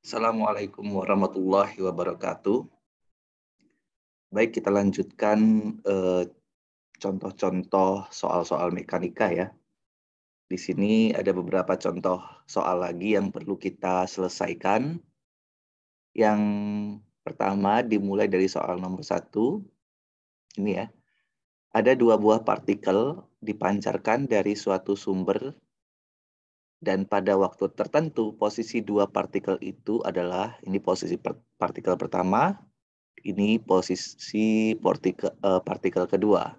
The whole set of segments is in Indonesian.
Assalamualaikum warahmatullahi wabarakatuh. Baik, kita lanjutkan eh, contoh-contoh soal-soal mekanika ya. Di sini ada beberapa contoh soal lagi yang perlu kita selesaikan. Yang pertama dimulai dari soal nomor 1. Ini ya, ada dua buah partikel dipancarkan dari suatu sumber dan pada waktu tertentu posisi dua partikel itu adalah ini posisi partikel pertama. Ini posisi partikel kedua,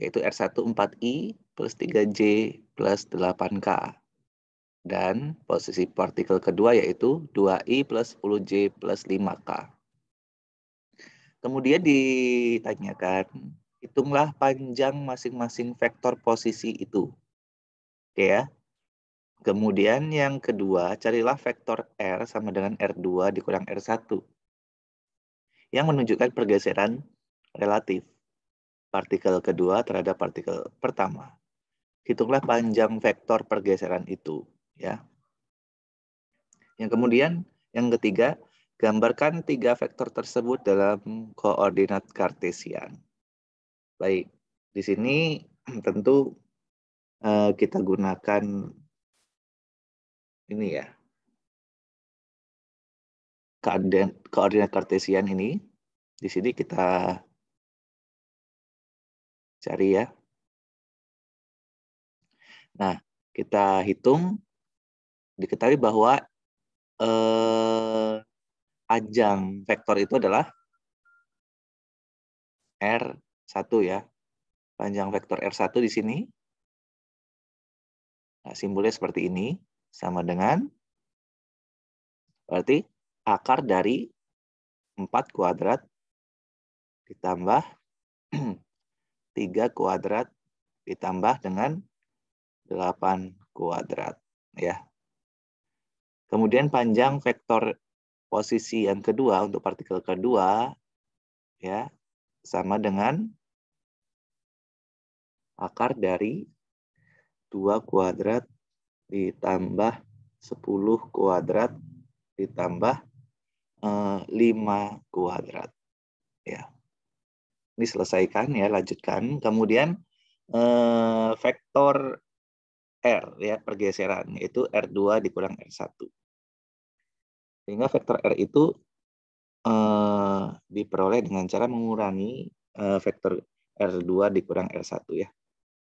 yaitu R1 4i plus 3J plus 8K. Dan posisi partikel kedua yaitu 2i plus 10J plus 5K. Kemudian ditanyakan, hitunglah panjang masing-masing vektor posisi itu. Oke ya. Kemudian yang kedua, carilah vektor R sama dengan R2 dikurang R1 yang menunjukkan pergeseran relatif partikel kedua terhadap partikel pertama. Hitunglah panjang vektor pergeseran itu, ya. Yang kemudian, yang ketiga, gambarkan tiga vektor tersebut dalam koordinat kartesian. Baik, di sini tentu kita gunakan ini ya, koordinat kartesian ini. Di sini kita cari ya. Nah, kita hitung, diketahui bahwa panjang vektor itu adalah R1 ya. Panjang vektor R1 di sini. Nah, simbolnya seperti ini. Sama dengan, berarti akar dari 4 kuadrat ditambah 3 kuadrat ditambah dengan 8 kuadrat. Ya. Kemudian panjang vektor posisi yang kedua untuk partikel kedua ya sama dengan akar dari 2 kuadrat ditambah 10 kuadrat ditambah 5 kuadrat. Ya. Ini selesaikan ya, lanjutkan. Kemudian vektor R ya, pergeseran yaitu R2 dikurang R1. Sehingga vektor R itu diperoleh dengan cara mengurangi vektor R2 dikurang R1 ya.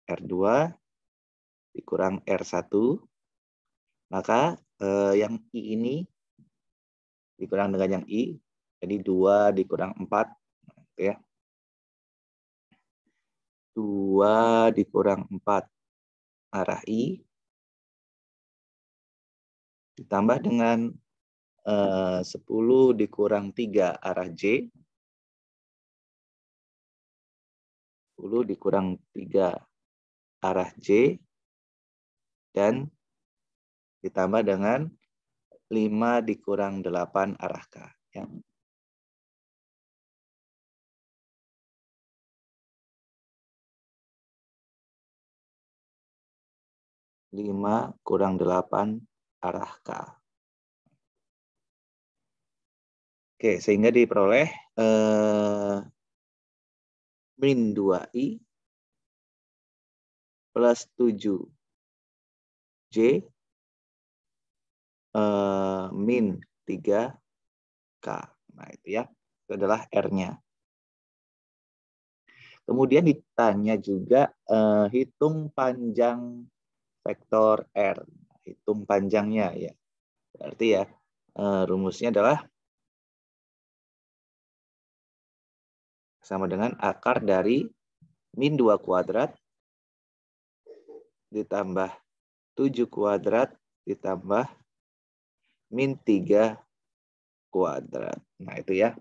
R2 dikurang R1, maka yang I ini dikurang dengan yang I, jadi 2 dikurang 4, ya. 2 dikurang 4 arah I, ditambah dengan 10 dikurang 3 arah J, 10 dikurang 3 arah J, dan ditambah dengan 5 dikurang 8 arah K. Ya. Lima kurang 8 arah K. Oke, sehingga diperoleh min 2i plus 7j min 3k. Nah, itu ya. Itu adalah R-nya. Kemudian ditanya juga hitung panjang vektor R. Hitung panjangnya ya. Berarti ya rumusnya adalah sama dengan akar dari min 2 kuadrat ditambah 7 kuadrat ditambah min 3 kuadrat. Nah, itu ya.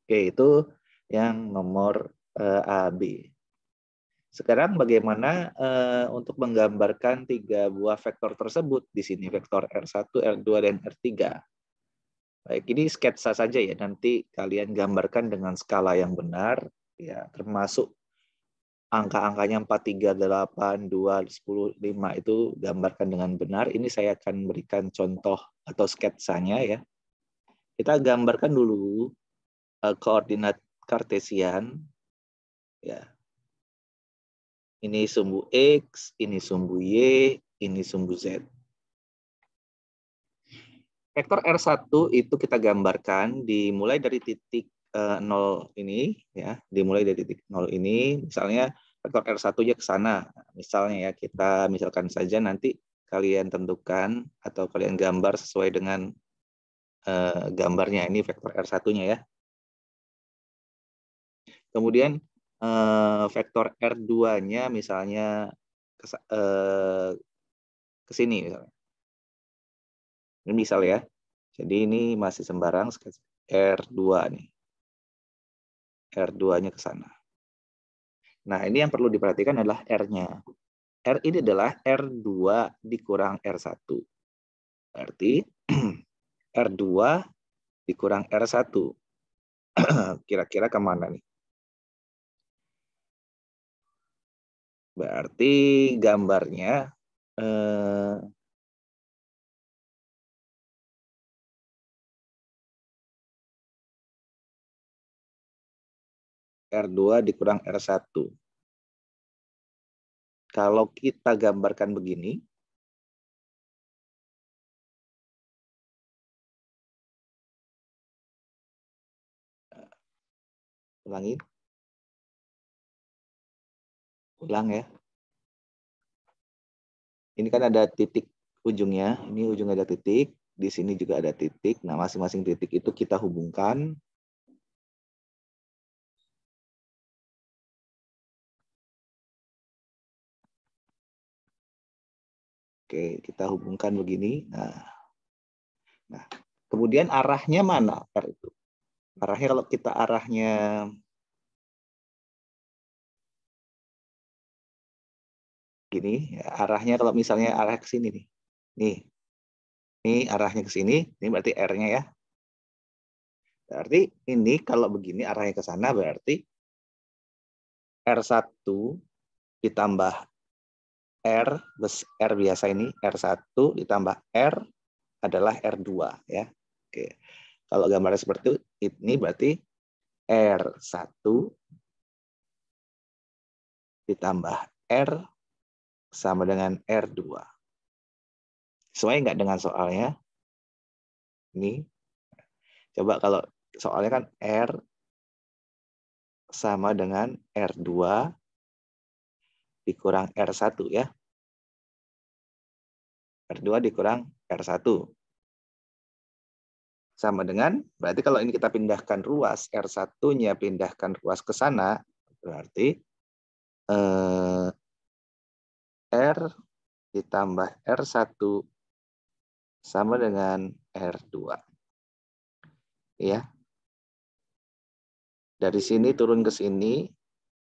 Oke, itu yang nomor A, B. Sekarang bagaimana untuk menggambarkan tiga buah vektor tersebut di sini, vektor R1, R2, dan R3. Baik, ini sketsa saja ya. Nanti kalian gambarkan dengan skala yang benar, ya, termasuk angka-angkanya 4, 3, 8, 2, 10, 5 itu gambarkan dengan benar. Ini saya akan berikan contoh atau sketsanya ya. Kita gambarkan dulu koordinat kartesian. Ya. Ini sumbu X, ini sumbu Y, ini sumbu Z. Vektor R1 itu kita gambarkan dimulai dari titik 0 ini, ya, dimulai dari titik 0 ini, misalnya vektor R1-nya ke sana. Misalnya ya, kita misalkan saja nanti kalian tentukan atau kalian gambar sesuai dengan gambarnya. Ini vektor R1-nya ya. Kemudian vektor R2-nya misalnya ke sini misalnya. Ini misal ya. Jadi ini masih sembarang R2 nih. R2-nya ke sana. Nah, ini yang perlu diperhatikan adalah R-nya. R ini adalah R2 dikurang R1. Berarti R2 dikurang R1. Kira-kira kemana nih? Berarti gambarnya R2 dikurang R1. Kalau kita gambarkan begini, ulang ya. Ini kan ada titik ujungnya, ini ujungnya ada titik, di sini juga ada titik. Nah, masing-masing titik itu kita hubungkan. Oke, kita hubungkan begini. Nah, kemudian arahnya mana R itu? Arahnya kalau kita arahnya gini, ya, arahnya kalau misalnya arah ke sini nih. Ini arahnya ke sini, ini berarti R-nya ya. Berarti ini kalau begini arahnya ke sana berarti R1 ditambah R biasa ini, R1 ditambah R adalah R2 ya. Oke. Kalau gambarnya seperti ini berarti R1 ditambah R sama dengan R2. Sesuai nggak dengan soalnya? Ini. Coba kalau soalnya kan R sama dengan R2 dikurang R1 ya. R2 dikurang R1. Sama dengan, berarti kalau ini kita pindahkan ruas, R1-nya pindahkan ruas ke sana, berarti R ditambah R1 sama dengan R2. Ya. Dari sini turun ke sini,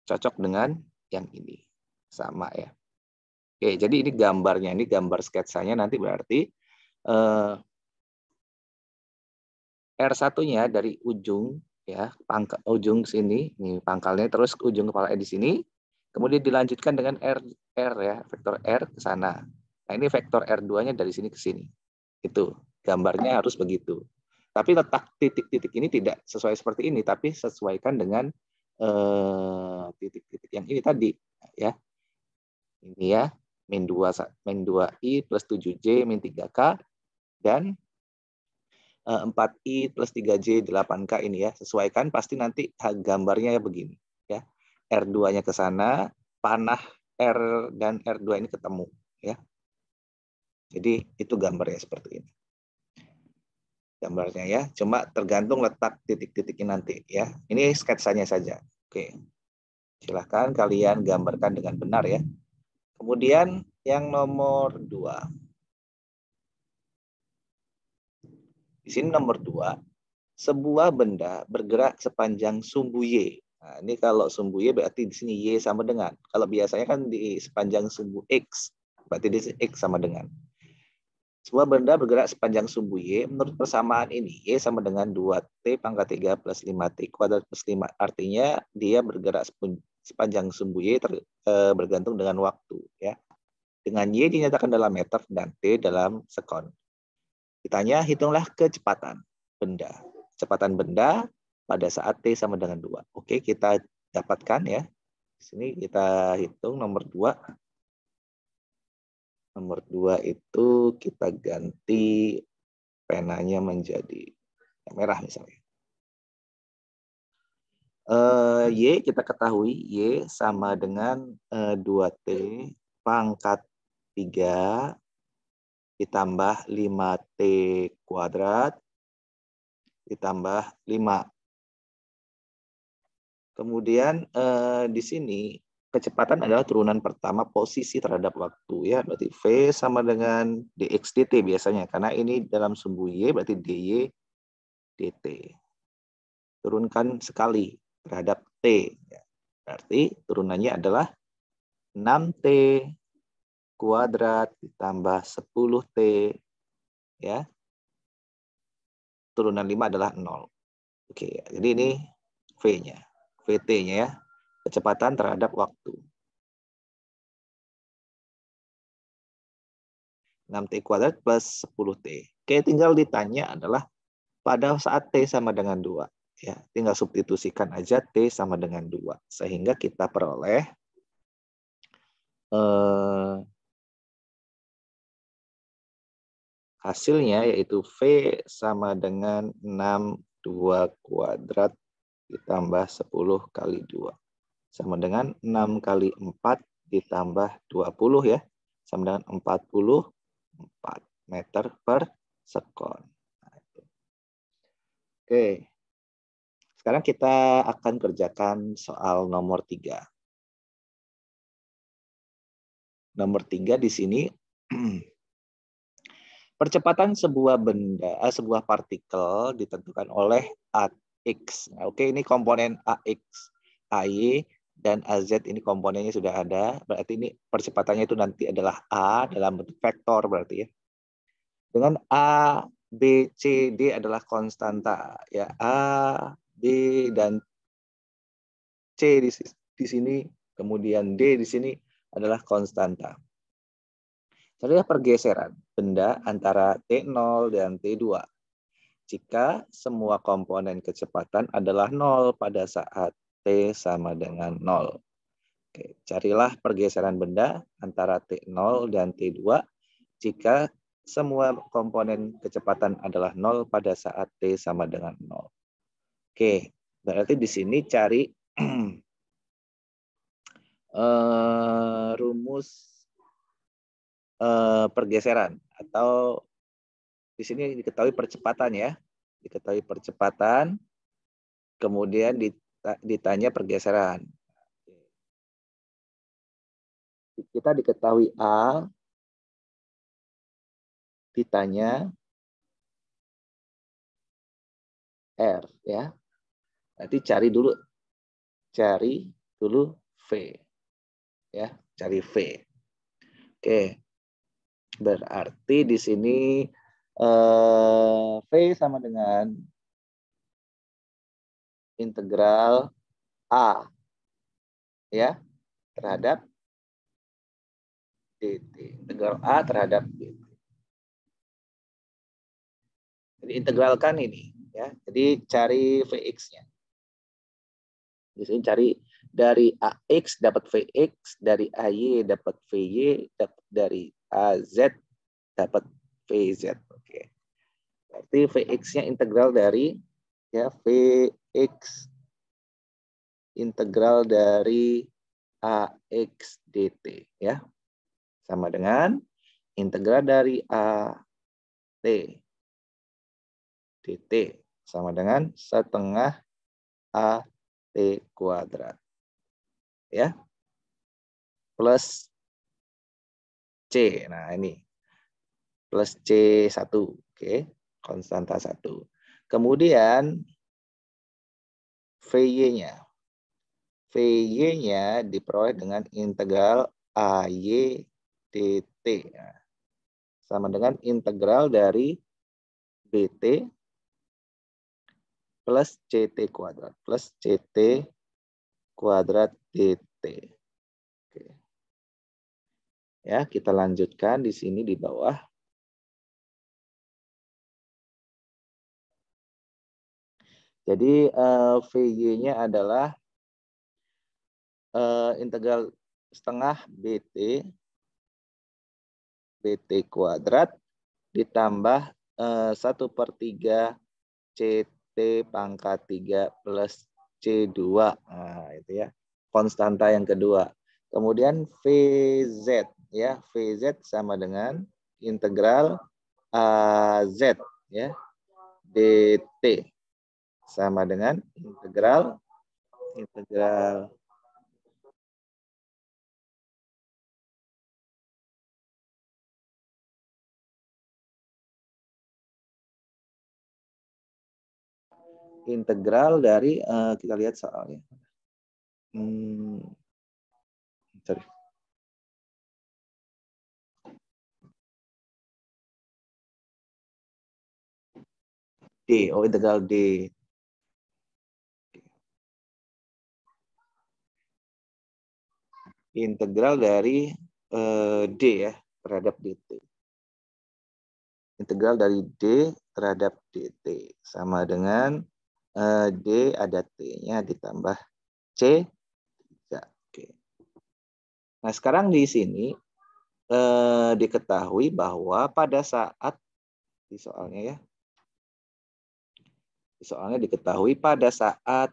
cocok dengan yang ini. Sama ya. Oke, jadi ini gambarnya, ini gambar sketsanya nanti berarti R1-nya dari ujung ya, ujung sini, nih pangkalnya terus ujung kepala di sini, kemudian dilanjutkan dengan R ya, vektor R ke sana. Nah, ini vektor R2-nya dari sini ke sini. Itu gambarnya harus begitu. Tapi letak titik-titik ini tidak sesuai seperti ini, tapi sesuaikan dengan titik-titik yang ini tadi ya. Ini ya, min 2i plus 7j min 3k dan 4i plus 3j 8k ini ya. Sesuaikan, pasti nanti gambarnya ya begini ya. R2-nya ke sana, panah R dan R2 ini ketemu ya. Jadi itu gambarnya seperti ini. Gambarnya ya, cuma tergantung letak titik-titiknya nanti ya. Ini sketsanya saja. Oke. Silahkan kalian gambarkan dengan benar ya. Kemudian yang nomor 2. Di sini nomor 2, sebuah benda bergerak sepanjang sumbu Y. Nah, ini kalau sumbu Y berarti di sini Y sama dengan. Kalau biasanya kan di sepanjang sumbu X, berarti di sini X sama dengan. Sebuah benda bergerak sepanjang sumbu Y, menurut persamaan ini, Y sama dengan 2T pangkat 3 plus 5T kuadrat plus 5. Artinya dia bergerak sepanjang sumbu Y bergantung dengan waktu. Ya. Dengan Y dinyatakan dalam meter dan T dalam sekon. Ditanya, hitunglah kecepatan benda. kecepatan benda pada saat T sama dengan 2. Oke, kita dapatkan ya. Di sini kita hitung nomor 2. Nomor 2 itu kita ganti penanya menjadi merah misalnya. Y kita ketahui Y sama dengan 2T pangkat 3 ditambah 5T kuadrat ditambah 5. Kemudian di sini kecepatan adalah turunan pertama posisi terhadap waktu ya, berarti V sama dengan dx dt biasanya karena ini dalam sumbu Y berarti dy dt. Turunkan sekali terhadap T. Berarti turunannya adalah 6T kuadrat ditambah 10T. Ya. Turunan 5 adalah 0. Oke, jadi ini V-nya. VT-nya ya. Kecepatan terhadap waktu. 6T kuadrat plus 10T. Oke, tinggal ditanya adalah pada saat T sama dengan 2. Ya, tinggal substitusikan aja T sama dengan 2. Sehingga kita peroleh hasilnya yaitu V sama dengan 62 kuadrat ditambah 10 kali 2. Sama dengan 6 kali 4 ditambah 20 ya. Sama dengan 44 meter per sekon. Oke. Sekarang kita akan kerjakan soal nomor 3. Nomor 3 di sini percepatan sebuah benda, sebuah partikel ditentukan oleh AX. Nah, oke, ini komponen AX, AY, dan AZ ini komponennya sudah ada. Berarti ini percepatannya itu nanti adalah A dalam bentuk vektor berarti ya. Dengan A, B, C, D adalah konstanta. Ya, A, B, dan C di sini, kemudian D di sini adalah konstanta. Carilah pergeseran benda antara T0 dan T2 jika semua komponen kecepatan adalah 0 pada saat T sama dengan 0. Oke, carilah pergeseran benda antara T0 dan T2 jika semua komponen kecepatan adalah 0 pada saat T sama dengan 0. Oke, berarti di sini cari rumus pergeseran atau di sini diketahui percepatan ya. Diketahui percepatan, kemudian ditanya pergeseran. Kita diketahui A, ditanya R ya. Nanti cari dulu V ya, cari V. Oke. Berarti di sini V sama dengan integral A ya terhadap dt. Integral A terhadap dt. Jadi integralkan ini ya. Jadi cari Vx-nya. Di sini cari dari AX dapat Vx, dari AY dapat Vy, dapat dari AZ dapat Vz. Oke. Berarti Vx-nya integral dari ya Vx integral dari AX dt ya. Sama dengan integral dari AT dt sama dengan setengah AT kuadrat. Ya. Plus C. Nah, ini. Plus C1. Oke. Konstanta 1. Kemudian Vy-nya. Vy-nya diperoleh dengan integral AY dt. Nah, sama dengan integral dari BT plus CT kuadrat. Plus CT kuadrat dt. Oke. Ya, kita lanjutkan di sini di bawah. Jadi VY-nya adalah integral setengah BT kuadrat ditambah 1/3 CT pangkat 3 plus C2. Nah, itu ya. Konstanta yang kedua. Kemudian VZ ya, VZ sama dengan integral AZ ya. DT sama dengan integral dari kita lihat soalnya. Sorry. D, integral D. Integral dari D ya terhadap DT. Integral dari D terhadap DT sama dengan D ada T-nya ditambah C. Oke. Nah, sekarang di sini diketahui bahwa pada saat di soalnya diketahui pada saat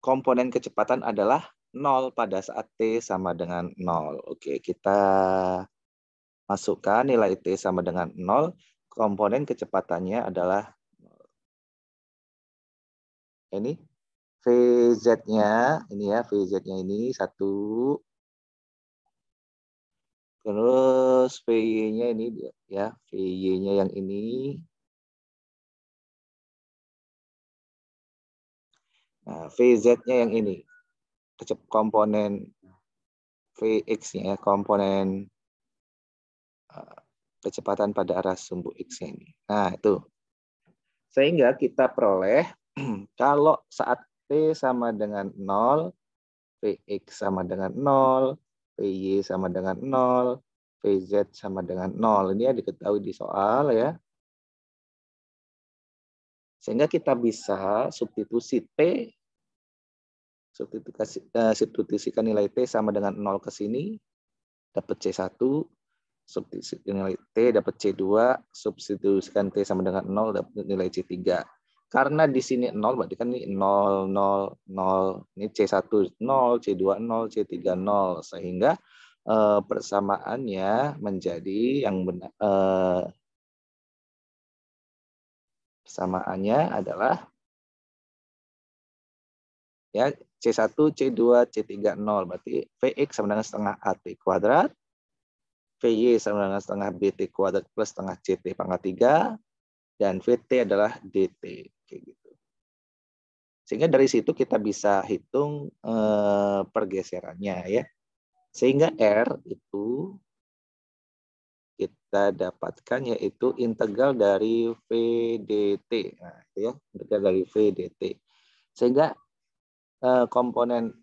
komponen kecepatan adalah 0 pada saat T sama dengan 0. Oke, kita masukkan nilai T sama dengan 0, komponen kecepatannya adalah 0. Ini VZ-nya, ini ya, VZ-nya ini 1. Terus VY-nya ini ya, VY-nya yang ini. Nah, VZ-nya yang ini. Komponen Vx-nya, komponen kecepatan pada arah sumbu X-nya ini. Nah, itu. Sehingga kita peroleh kalau saat T sama dengan 0, Vx sama dengan 0, Vy sama dengan 0, Vz sama dengan 0. Ini ya diketahui di soal ya. Sehingga kita bisa substitusi T, substitusikan nilai T sama dengan 0 ke sini, dapat C1, substitusikan nilai T dapat C2, substitusikan T sama dengan 0 dapat nilai C3. Karena di sini 0 berarti kan ini 0 0 0, ini C1 0, C2 0, C3 0, sehingga persamaannya menjadi yang benar, persamaannya adalah ya C1, C2, C3 0, berarti Vx sama dengan setengah AT kuadrat, Vy sama dengan setengah BT kuadrat plus setengah CT pangkat 3, dan VT adalah DT. Kayak gitu. Sehingga dari situ kita bisa hitung pergeserannya ya. Sehingga R itu kita dapatkan yaitu integral dari VDT. Nah, itu ya, integral dari VDT. Sehingga komponen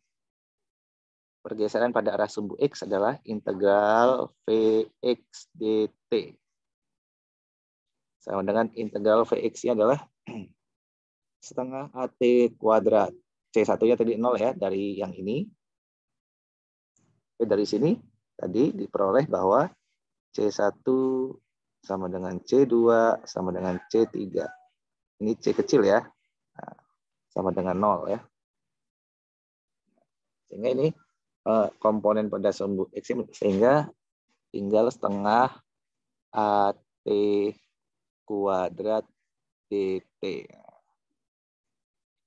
pergeseran pada arah sumbu X adalah integral Vx dt. Sama dengan integral Vx-nya adalah setengah AT kuadrat. C1-nya tadi 0 ya, dari yang ini. Dari sini tadi diperoleh bahwa C1 sama dengan C2 sama dengan C3. Ini C kecil ya. Nah, sama dengan 0 ya. Sehingga ini komponen pada sumbu X, sehingga tinggal setengah AT kuadrat DT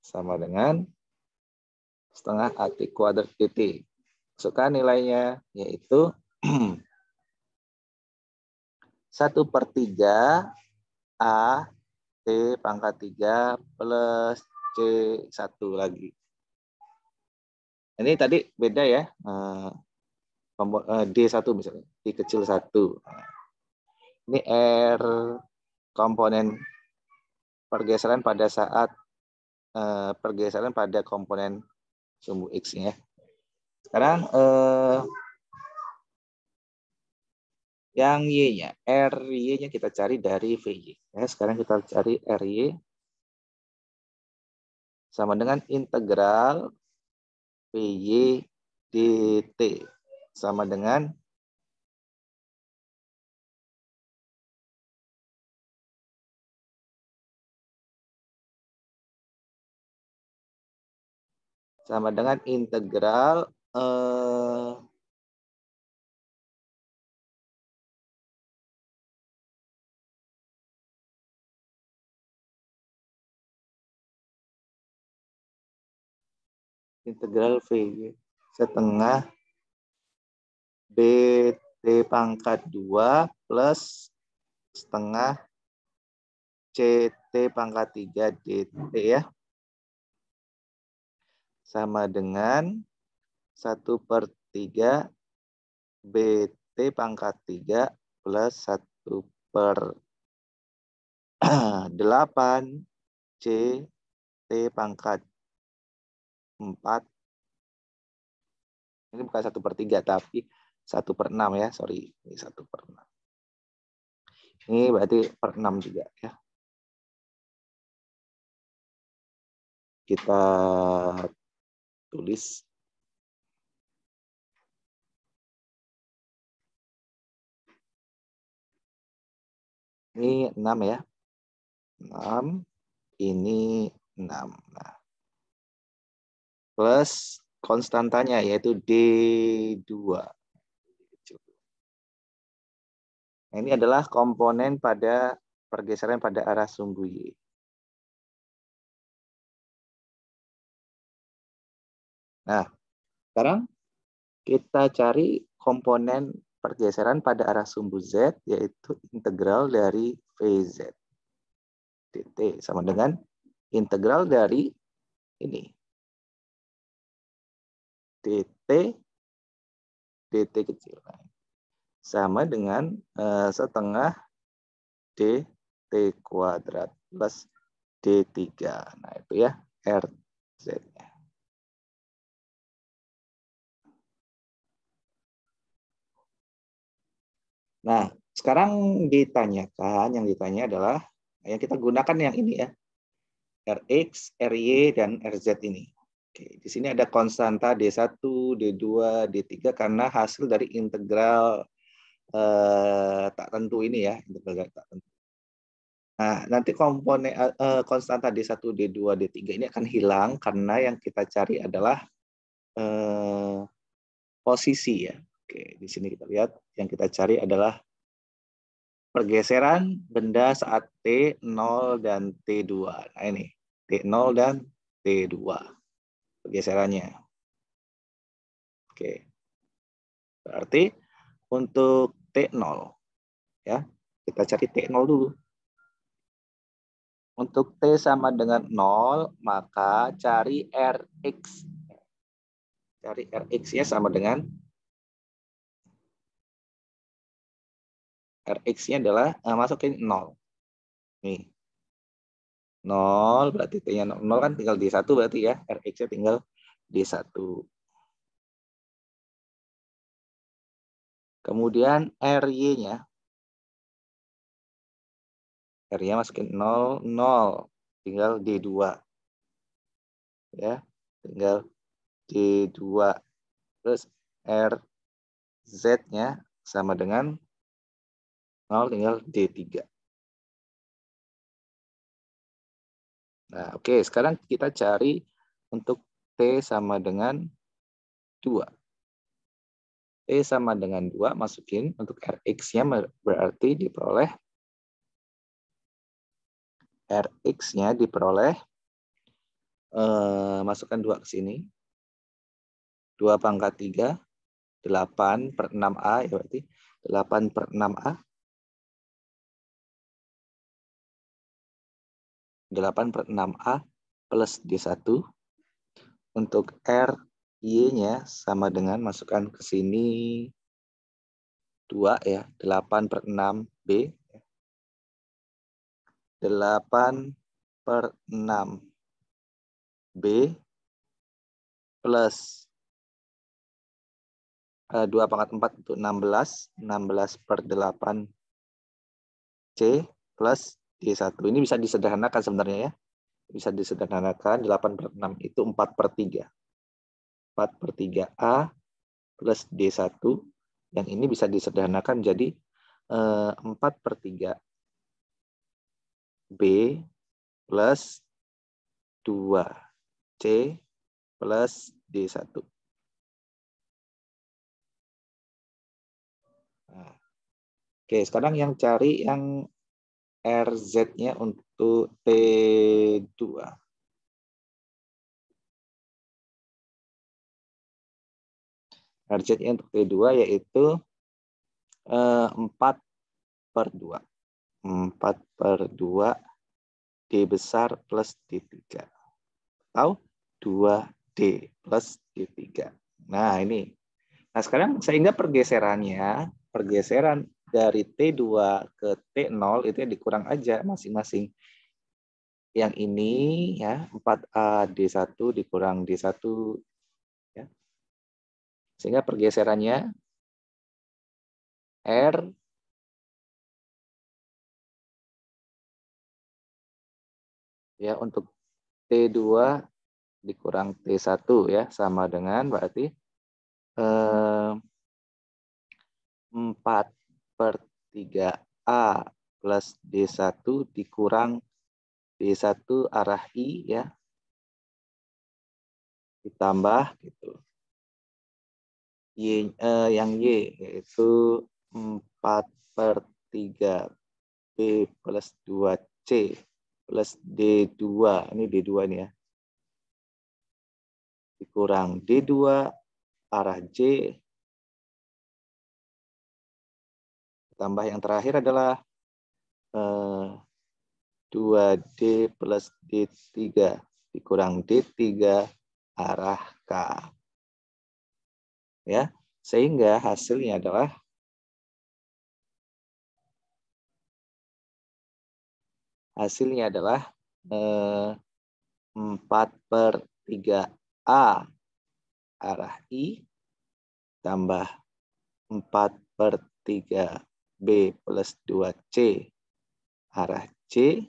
sama dengan setengah AT kuadrat DT. Masukkan nilainya yaitu 1/3 A T pangkat 3 plus C1 lagi. Ini tadi beda ya. D1 misalnya. D kecil 1. Ini R komponen pergeseran pada saat pergeseran pada komponen sumbu X-nya. Sekarang Yang Y-nya, RY-nya kita cari dari VY. Ya, sekarang kita cari RY sama dengan integral VY dt sama dengan integral integral VY setengah dt pangkat 2 plus setengah ct pangkat 3 dt ya. Sama dengan 1/3 bt pangkat 3 plus 1/8 ct pangkat 4. Ini bukan 1/3 tapi 1/6 ya, sorry. Ini 1/6. Ini berarti per 6 juga ya. Kita tulis. Ini 6 ya. 6. Ini 6. Nah. Plus konstantanya yaitu D2. Nah, ini adalah komponen pada pergeseran pada arah sumbu Y. Nah, sekarang kita cari komponen pergeseran pada arah sumbu Z, yaitu integral dari VZ. dt sama dengan integral dari ini. dt kecil. Sama dengan setengah dt kuadrat plus d3. Nah, itu ya RZ-nya. Nah, sekarang yang ditanya adalah yang kita gunakan yang ini ya. Rx, Ry, dan Rz ini. Oke, di sini ada konstanta D1, D2, D3 karena hasil dari integral tak tentu ini ya, integral tak tentu. Nah, nanti komponen konstanta D1, D2, D3 ini akan hilang karena yang kita cari adalah posisi ya. Oke, di sini kita lihat yang kita cari adalah pergeseran benda saat T, 0, dan T2. Nah ini, T0 dan T2 pergeserannya. Oke, berarti untuk T0, ya kita cari T0 dulu. Untuk T sama dengan 0, maka cari Rx. Cari Rx-nya sama dengan Rx-nya adalah masukin 0. Nih. 0 berarti T-nya 0 kan tinggal D1 berarti ya. Rx-nya tinggal D1. Kemudian Ry-nya. R-nya masukin 0, 0. Tinggal D2. Ya, tinggal D2. Terus RZ-nya sama dengan 0, tinggal D3. Nah, oke. Sekarang kita cari untuk T sama dengan 2. T sama dengan 2, masukin untuk Rx-nya berarti diperoleh Rx-nya diperoleh masukkan 2 ke sini. 2 pangkat 3, 8/6A ya berarti 8/6A. 8/6A plus D1. Untuk RY-nya sama dengan masukkan ke sini 2 ya, 8/6B. 8/6B plus 2 pangkat 4 itu 16. 16 per 8 C plus D1. Ini bisa disederhanakan sebenarnya ya. Bisa disederhanakan. 8 per 6 itu 4 per 3. 4 per 3A plus D1. Yang ini bisa disederhanakan jadi 4 per 3 B plus 2 C plus D1. Nah, oke, sekarang yang cari yang RZ-nya untuk T2. RZ-nya untuk T2 yaitu 4 per 2. 4 per 2 D besar plus D3. Atau 2D plus D3. Nah, ini. Nah, sekarang sehingga pergeseran dari T2 ke T0 itu dikurang aja masing-masing. Yang ini ya 4A D1 dikurang D1 ya. Sehingga pergeserannya R ya untuk T2 dikurang T1 ya sama dengan berarti 4 per 3A plus D1 dikurang D1 arah I ya. Ditambah gitu. Yang Y yaitu 4 per 3 B plus 2C plus D2. Ini D2 nih ya. Dikurang D2 arah J. Tambah yang terakhir adalah 2D plus D3 dikurang D3 arah K. Ya, sehingga hasilnya adalah hasilnya adalah 4 per 3A arah I tambah 4 per 3B plus 2C arah C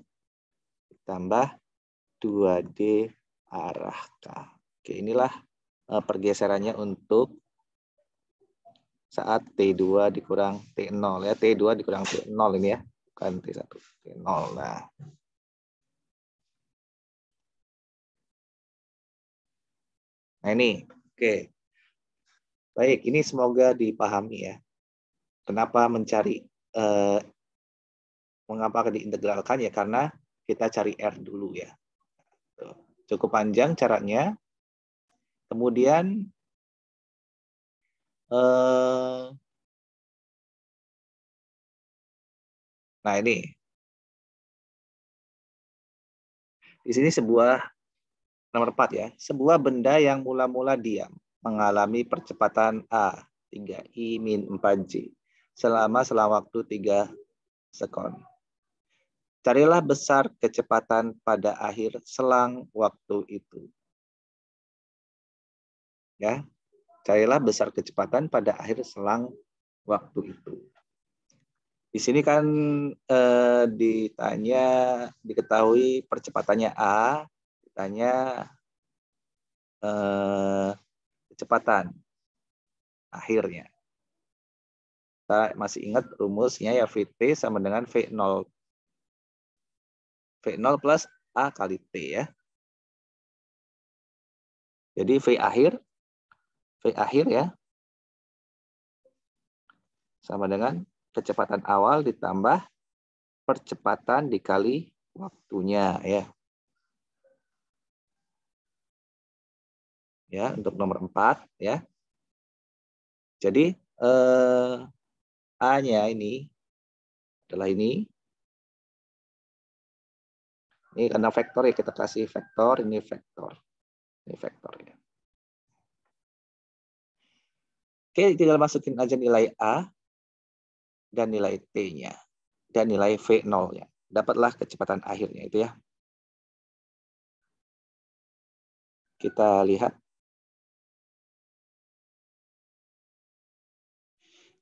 tambah 2D arah K. Oke, inilah pergeserannya untuk saat T2 dikurang T0 ya. T2 dikurang T0 ini ya, bukan T1. T0. Nah ini, oke. Baik, ini semoga dipahami ya. Kenapa mengapa diintegralkan ya, karena kita cari R dulu ya. Cukup panjang caranya. Kemudian nah ini. Di sini sebuah nomor 4 ya. Sebuah benda yang mula-mula diam mengalami percepatan A 3I min 4J selama waktu 3 sekon. Carilah besar kecepatan pada akhir selang waktu itu. Ya. Carilah besar kecepatan pada akhir selang waktu itu. Di sini kan diketahui percepatannya A, ditanya kecepatan akhirnya. Kita masih ingat rumusnya ya, VT sama dengan V0. V0 plus A kali T ya. Jadi V akhir ya, sama dengan kecepatan awal ditambah percepatan dikali waktunya ya. Ya, untuk nomor 4 ya. Jadi A-nya ini adalah ini. Ini karena vektor ya, kita kasih vektor, ini vektor. Ini vektor ya. Oke, tinggal masukin aja nilai A dan nilai T-nya dan nilai V0-nya. Dapatlah kecepatan akhirnya itu ya. Kita lihat.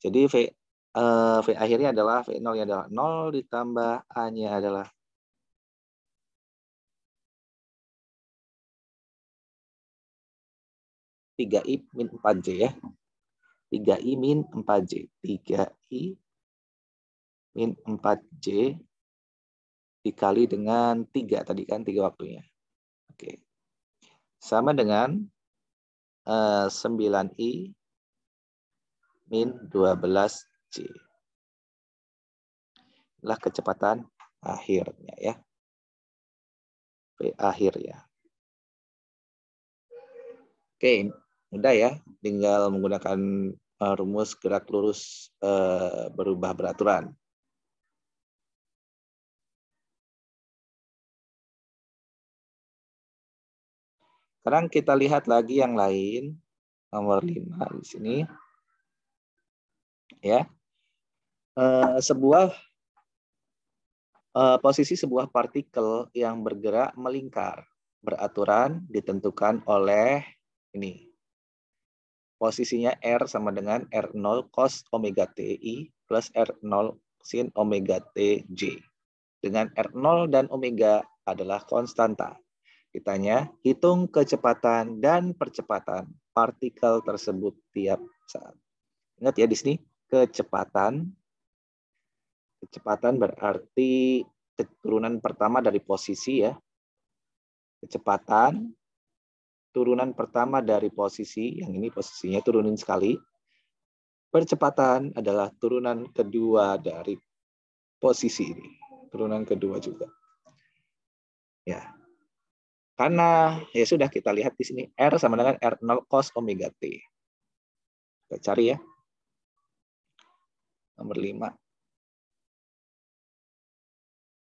Jadi V akhirnya adalah V0-nya adalah 0 ditambah A-nya adalah 3I min 4J ya. 3I min 4J. 3I min 4J dikali dengan 3 tadi kan, 3 waktunya. Oke. Sama dengan 9I min 12J. Inilah kecepatan akhirnya ya. V akhir ya. Oke, mudah ya. Tinggal menggunakan rumus gerak lurus berubah beraturan. Sekarang kita lihat lagi yang lain. Nomor 5 di sini. Ya. Posisi sebuah partikel yang bergerak melingkar beraturan ditentukan oleh ini. Posisinya R sama dengan R0 cos omega TI plus R0 sin omega TJ. Dengan R0 dan omega adalah konstanta. Ditanya, hitung kecepatan dan percepatan partikel tersebut tiap saat. Ingat ya di sini, kecepatan berarti turunan pertama dari posisi ya. Kecepatan, turunan pertama dari posisi, yang ini posisinya turunin sekali. Percepatan adalah turunan kedua dari posisi ini. Turunan kedua juga. Ya. Karena ya sudah kita lihat di sini R sama dengan R0 cos omega T. Kita cari ya. Nomor 5.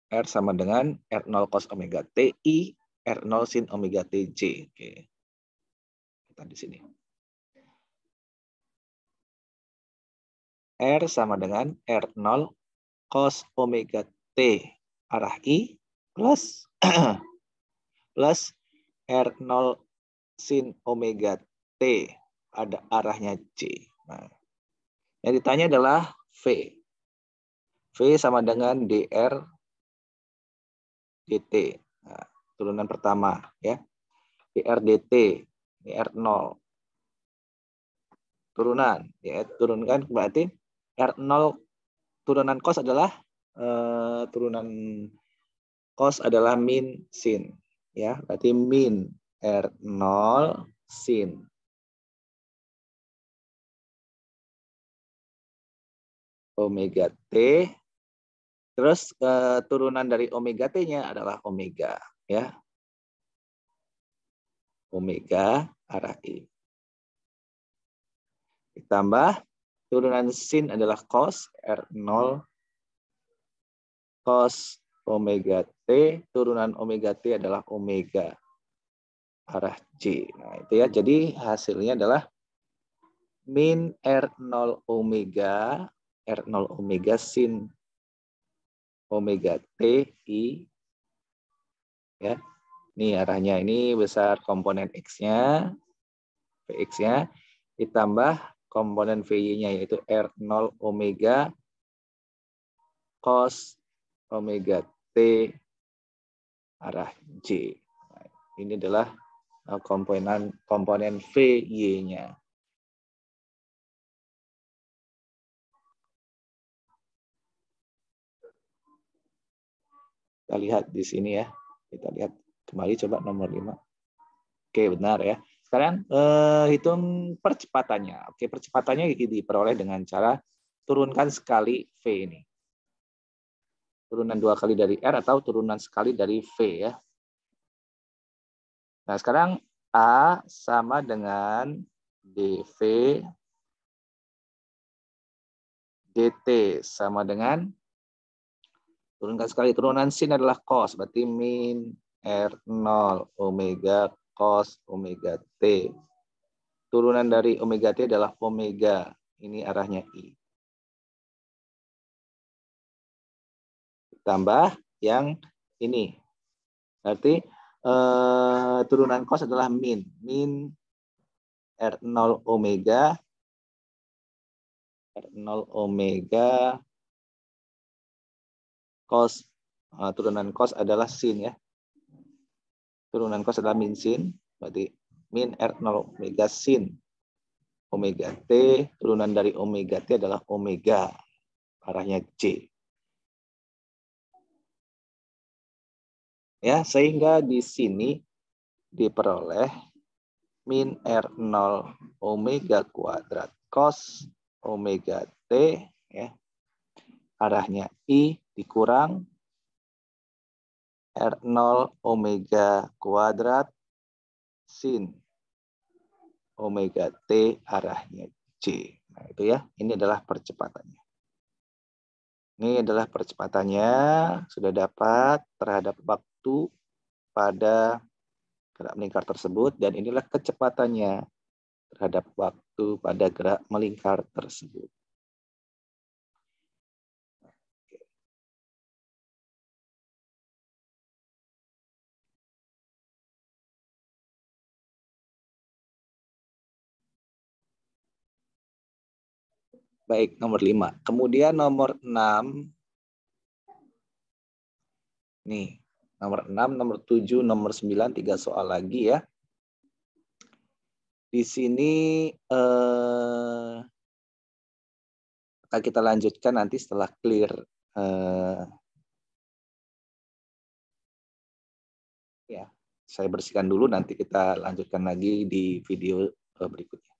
R sama dengan R0 cos omega TI, R0 sin omega TJ. Oke. Kita di sini. R sama dengan R0 cos omega T arah I plus plus R0 sin omega T ada arahnya J. Nah, yang ditanya adalah V. V sama dengan DR dt. Nah, turunan pertama ya. DR dt, DR0. Turunan ya, turunkan berarti R0 turunan cos adalah turunan cos adalah min sin ya. Berarti min R0 sin omega T. Terus turunan dari omega T-nya adalah omega ya. Omega arah I. Ditambah turunan sin adalah cos R0 cos omega T, turunan omega T adalah omega arah J. Nah, itu ya. Jadi hasilnya adalah min R0 omega sin omega T I ya. Ini arahnya, ini besar komponen X-nya, Vx-nya ditambah komponen Vy-nya yaitu R0 omega cos omega T arah J. Nah, ini adalah komponen Vy-nya. Kita lihat di sini ya. Kita lihat kembali coba nomor 5. Oke, benar ya. Sekarang hitung percepatannya. Oke, percepatannya diperoleh dengan cara turunkan sekali V ini. Turunan 2 kali dari R atau turunan sekali dari V ya. Nah, sekarang A sama dengan dV dt sama dengan turunkan sekali, turunan sin adalah cos, berarti min R0 omega cos omega T. Turunan dari omega T adalah omega. Ini arahnya I. Tambah yang ini. Berarti turunan cos adalah min. Min R0 omega R0 omega cos, turunan cos adalah sin ya. Turunan cos adalah min sin, berarti min R0 omega sin omega T, turunan dari omega T adalah omega, arahnya C. Ya, sehingga di sini diperoleh min R0 omega kuadrat cos omega T, ya, arahnya I dikurang R0 omega kuadrat sin omega T arahnya C. Nah, itu ya, ini adalah percepatannya. Ini adalah percepatannya, sudah dapat terhadap waktu pada gerak melingkar tersebut, dan inilah kecepatannya terhadap waktu pada gerak melingkar tersebut. Baik, nomor 5. Kemudian nomor 6. Nih, nomor 6, nomor 7, nomor 9, 3 soal lagi ya. Di sini akan kita lanjutkan nanti setelah clear ya. Saya bersihkan dulu, nanti kita lanjutkan lagi di video berikutnya.